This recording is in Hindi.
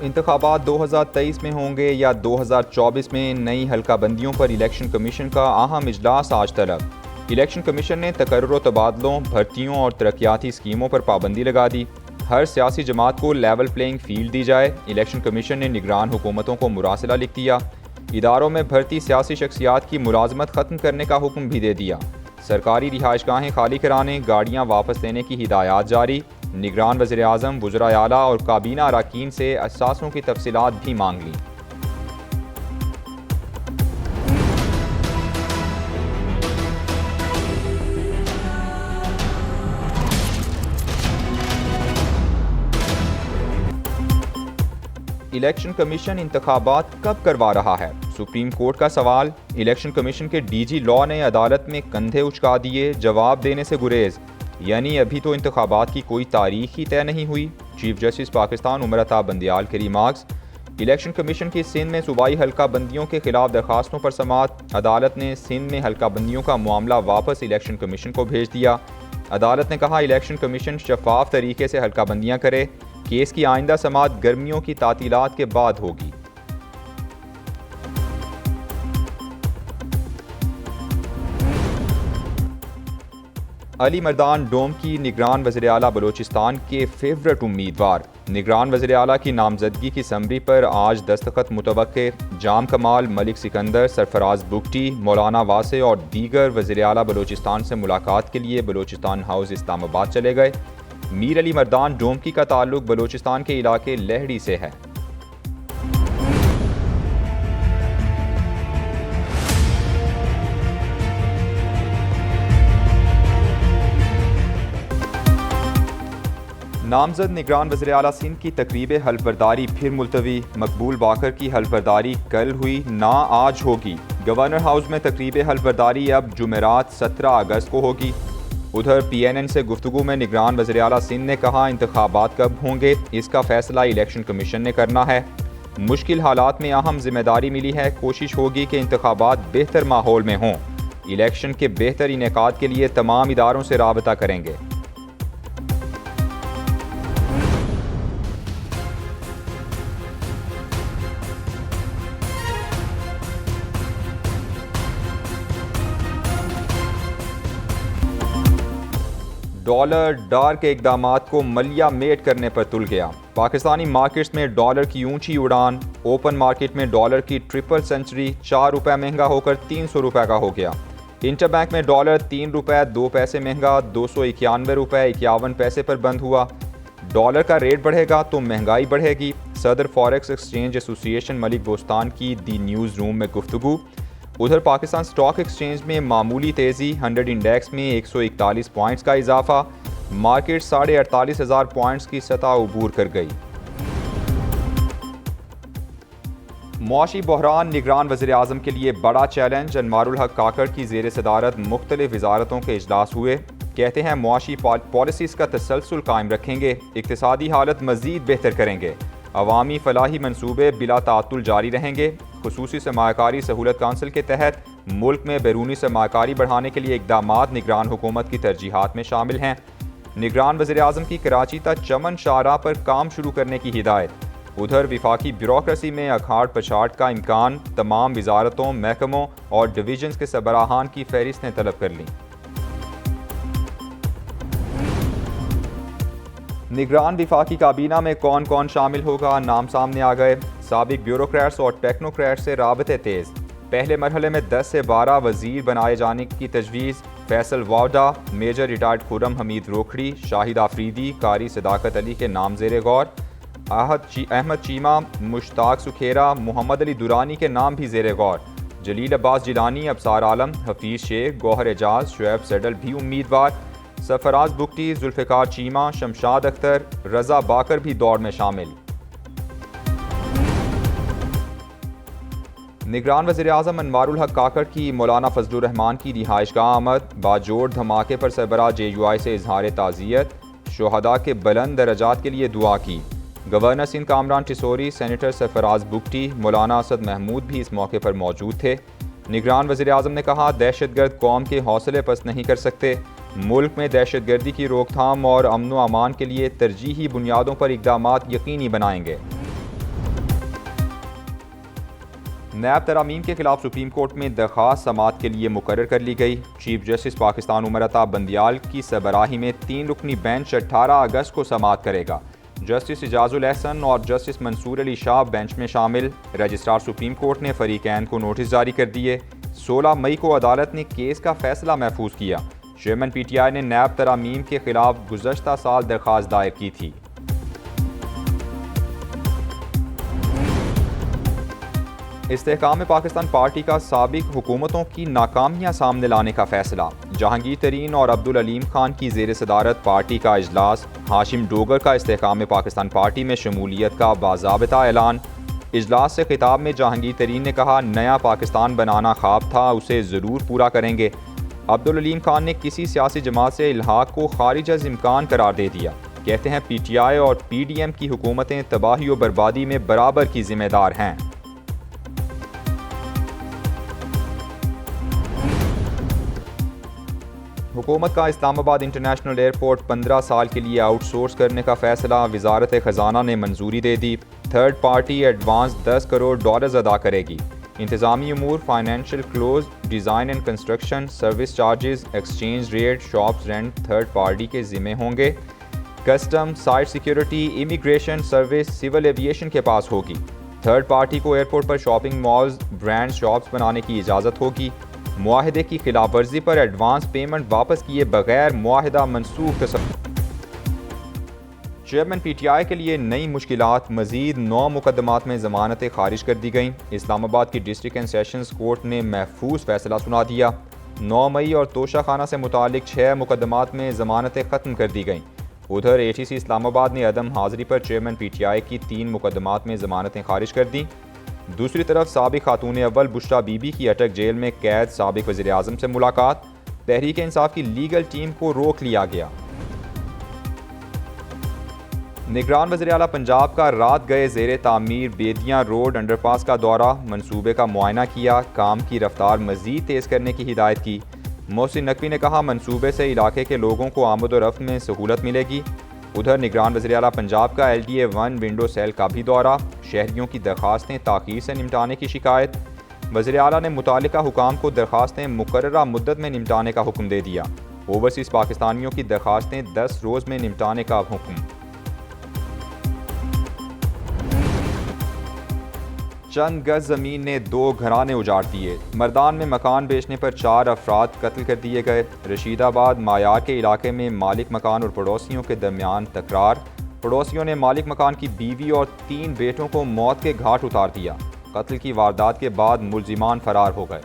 इंतखाबात 2023 में होंगे या 2024 में, नई हल्का बंदियों पर इलेक्शन कमीशन का अहम इजलास आज तलब। इलेक्शन कमीशन ने तकर्रुर तबादलों, भर्तियों और तरक्याती स्कीमों पर पाबंदी लगा दी। हर सियासी जमात को लेवल प्लेइंग फील्ड दी जाए। इलेक्शन कमीशन ने निगरान हुकूमतों को मुरासला लिख दिया। इदारों में भर्ती सियासी शख्सियात की मुलाजमत ख़त्म करने का हुक्म भी दे दिया। सरकारी रिहाइशगाहें खाली कराने, गाड़ियाँ वापस लेने की हिदायत जारी। निगरान वज़ीर आज़म, वज़राए आला और काबीना अरकान से असासों की तफसीलात भी मांग लीं। इलेक्शन कमीशन इंतखाबात कब करवा रहा है? सुप्रीम कोर्ट का सवाल। इलेक्शन कमीशन के डीजी लॉ ने अदालत में कंधे उचका दिए, जवाब देने से गुरेज। यानी अभी तो इंतखाबात की कोई तारीख ही तय नहीं हुई। चीफ जस्टिस पाकिस्तान उमर अता बंदियाल के रिमार्क्स। इलेक्शन कमीशन की सिंध में सूबाई हल्का बंदियों के खिलाफ दरखास्तों पर समाअत। अदालत ने सिंध में हल्का बंदियों का मामला वापस इलेक्शन कमीशन को भेज दिया। अदालत ने कहा, इलेक्शन कमीशन शफाफ तरीके से हल्का बंदियाँ करे। केस की आइंदा समाअत गर्मियों की तातीलात के बाद होगी। अली मर्दान डोम की निगरान वज़ीर आला बलोचिस्तान के फेवरेट उम्मीदवार। निगरान वज़ीर आला की नामजदगी की समरी पर आज दस्तखत मुतवक्के। जाम कमाल, मलिक सिकंदर, सरफराज बुगटी, मौलाना वासे और दीगर वज़ीर आला बलोचिस्तान से मुलाकात के लिए बलोचिस्तान हाउस इस्लामाबाद चले गए। मीर अली मर्दान डोमकी का ताल्लुक बलोचिस्तान के इलाके लहड़ी से है। नामजद निगरान वज़ीर आला सिंध की तकरीब हल्फबरदारी फिर मुलतवी। मकबूल बाकर की हल्फबरदारी कल हुई, ना आज होगी। गवर्नर हाउस में तकरीब हल्फबरदारी अब जुमेरात 17 अगस्त को होगी। उधर PNN से गुफ्तगू में निगरान वज़ीर आला सिंध ने कहा, इंतखाबात कब होंगे इसका फैसला इलेक्शन कमीशन ने करना है। मुश्किल हालात में अहम जिम्मेदारी मिली है। कोशिश होगी कि इंतखाबात बेहतर माहौल में हों। इलेक्शन के बेहतर इनेकाद के लिए तमाम इदारों से राबता करेंगे। डॉलर डार के इकदामात को मलिया मेट करने पर तुल गया। पाकिस्तानी मार्केट्स में डॉलर की ऊंची उड़ान। ओपन मार्केट में डॉलर की ट्रिपल सेंचुरी, 4 रुपये महंगा होकर 300 रुपये का हो गया। इंटरबैंक में डॉलर 3 रुपये 2 पैसे महंगा 291 रुपये 51 पैसे पर बंद हुआ। डॉलर का रेट बढ़ेगा तो महंगाई बढ़ेगी। सदर forex exchange association Malik Bostan की दी न्यूज़ रूम में गुफ्तगू। उधर पाकिस्तान स्टॉक एक्सचेंज में मामूली तेज़ी। 100 इंडेक्स में 141 पॉइंट्स का इजाफा। मार्केट 48,500 पॉइंट्स की सतह उबूर कर गई। मुआशी बहरान निगरान वज़ीर आज़म के लिए बड़ा चैलेंज। अनवारुल हक काकड़ की ज़ेर सदारत मुख्तलिफ वजारतों के इजलास हुए। कहते हैं मुआशी पॉलिसीज़ का तसलसल कायम रखेंगे, इक्तिसादी हालत मज़ीद बेहतर करेंगे, अवामी फलाही मनसूबे बिला तातुल जारी रहेंगे। खुसूसी सरमायाकारी सहूलत काउंसिल के तहत मुल्क में बैरूनी सरमायाकारी बढ़ाने के लिए इकदामात निगरान हुकूमत की तरजीहात में शामिल हैं। निगरान वज़ीर आज़म की कराची तक चमन शाहराह पर काम शुरू करने की हिदायत। उधर विफाकी ब्यूरोक्रेसी में अखाड़ पछाड़ का इम्कान। तमाम वजारतों, महकमों और डिवीजन्स के सरबराहान की फहरिस्तें तलब कर लीं। निगरान विफाकी काबीना में कौन कौन शामिल होगा, नाम सामने आ गए। साबिक ब्यूरोक्रेट्स और टेक्नोक्रेट्स से राबते तेज़। पहले मरहले में 10 से 12 वजीर बनाए जाने की तजवीज़। फैसल वावडा, मेजर रिटायर्ड खुर्रम हमीद रोखड़ी, शाहिद आफरीदी, कारी सदाकत अली के नाम ज़ेरे गौर। अहमद चीमा, मुश्ताक सुखेरा, मोहम्मद अली दुरानी के नाम भी ज़ेरे गौर। जलील अब्बास जिलानी, अबसार आलम, हफीज़ शेख, गौहर एजाज, शुएब सैडल भी उम्मीदवार। सरफराज बुगटी, जुल्फ़िकार चीमा, शमशाद अख्तर, रज़ा बाकर भी दौड़ में शामिल। निगरान वज़ीर आज़म अनवारुल हक काकड़ की मौलाना फजलुर रहमान की रिहाइशगाह आमद। बाजोड़ धमाके पर सरबराह JUI से इजहार ताज़ियत। शुहदा के बुलंद दर्जात के लिए दुआ की। गवर्नर सिंध कामरान टिसोरी, सेनेटर सरफराज बुगटी, मौलाना असद महमूद भी इस मौके पर मौजूद थे। निगरान वज़ीर आज़म ने कहा, दहशतगर्द कौम के हौसले पस्त नहीं कर सकते। मुल्क में दहशतगर्दी की रोकथाम और अमन व अमान के लिए तरजीही बुनियादों पर इक़दामात यकीनी बनाएंगे। नैब तरामीम के खिलाफ सुप्रीम कोर्ट में दरख्वास्त समाअत के लिए मुकर्रर कर ली गई। चीफ जस्टिस पाकिस्तान उमर अता बंदियाल की सरबराही में 3 रुकनी बेंच 18 अगस्त को समाअत करेगा। जस्टिस इजाजुल एहसन और जस्टिस मंसूर अली शाह बेंच में शामिल। रजिस्ट्रार सुप्रीम कोर्ट ने फरीकैन को नोटिस जारी कर दिए। 16 मई को अदालत ने केस का फैसला महफूज किया। चेयरमैन PTI ने नैब तरामीम के खिलाफ गुज़श्ता साल दरख्वास्त दायर की थी। इस्तेहकाम पाकिस्तान पार्टी का साबिक हुकूमतों की नाकामियां सामने लाने का फैसला। जहांगीर तरीन और अब्दुल अलीम खान की ज़ेर सदारत पार्टी का इजलास। हाशिम डोगर का इस्तेहकाम पाकिस्तान पार्टी में शमूलियत का बाज़ाबिता ऐलान। इजलास से खिताब में जहांगीर तरीन ने कहा, नया पाकिस्तान बनाना ख्वाब था, उसे ज़रूर पूरा करेंगे। अब्दुल अलीम खान ने किसी सियासी जमात से इल्हाक को खारिज अज़ इम्कान करार दे दिया। कहते हैं PTI और PDM की हुकूमतें तबाही और बर्बादी में बराबर की जिम्मेदार हैं। हुकूमत का इस्लामाबाद इंटरनेशनल एयरपोर्ट 15 साल के लिए आउटसोर्स करने का फैसला। वजारत ख़जाना ने मंजूरी दे दी। थर्ड पार्टी एडवांस $10 करोड़ अदा करेगी। इंतज़ामी अमूर, financial close, design and construction, service charges, exchange rate, shops rent third party के ज़िम्मे होंगे। Custom, site security, immigration service civil aviation के पास होगी। थर्ड पार्टी को एयरपोर्ट पर शॉपिंग मॉल्स, ब्रांड शॉप्स बनाने की इजाज़त होगी। मुआहदे की खिलाफ वर्जी पर एडवांस पेमेंट वापस किए बगैर मुआहदा मनसूख। चेयरमैन PTI के लिए नई मुश्किलात। मजीद 9 मुकदमात में ज़मानतें खारिज कर दी गईं। इस्लामाबाद की डिस्ट्रिक्ट एंड सेशंस कोर्ट ने महफूज फैसला सुना दिया। 9 मई और तोशा खाना से मुतालिक 6 मुकदमात में ज़मानतें ख़त्म कर दी गईं। उधर ATC इस्लामाबाद ने अदम हाज़िरी पर चेयरमैन PTI की 3 मुकदमात में ज़मानतें खारिज कर दी। दूसरी तरफ साबिक खातून अव्वल बुशरा बीबी की अटक जेल में कैद। साबिक वज़ीर आज़म से मुलाकात। तहरीक इंसाफ की लीगल टीम को रोक लिया गया। निगरान वज़ीर आला पंजाब का रात गए ज़ेरे तामीर बेदियाँ रोड अंडरपास का दौरा। मनसूबे का मुआयना किया। काम की रफ्तार मज़ीद तेज़ करने की हिदायत की। मोहसिन नकवी ने कहा, मनसूबे से इलाके के लोगों को आमद और रफ्त में सहूलत मिलेगी। उधर निगरान वज़ीर आला पंजाब का LDA 1 विंडो सेल का भी दौरा। शहरियों की दरख्वास्तें ताख़ीर से निपटाने की शिकायत। वज़ीर आला ने मुतालिका हुकाम को दरख्वास्तें मुकर्ररा मुद्दत में निपटाने का हुक्म दे दिया। ओवरसीज़ पाकिस्तानियों की दरख्वास्तें 10 रोज़ में निपटाने का हुक्म। चंद गज ज़मीन ने 2 घराने उजाड़ दिए। मर्दान में मकान बेचने पर 4 अफराद कत्ल कर दिए गए। रशीदाबाद मायार के इलाके में मालिक मकान और पड़ोसियों के दरमियान तकरार। पड़ोसियों ने मालिक मकान की बीवी और 3 बेटों को मौत के घाट उतार दिया। कत्ल की वारदात के बाद मुलजिमान फरार हो गए।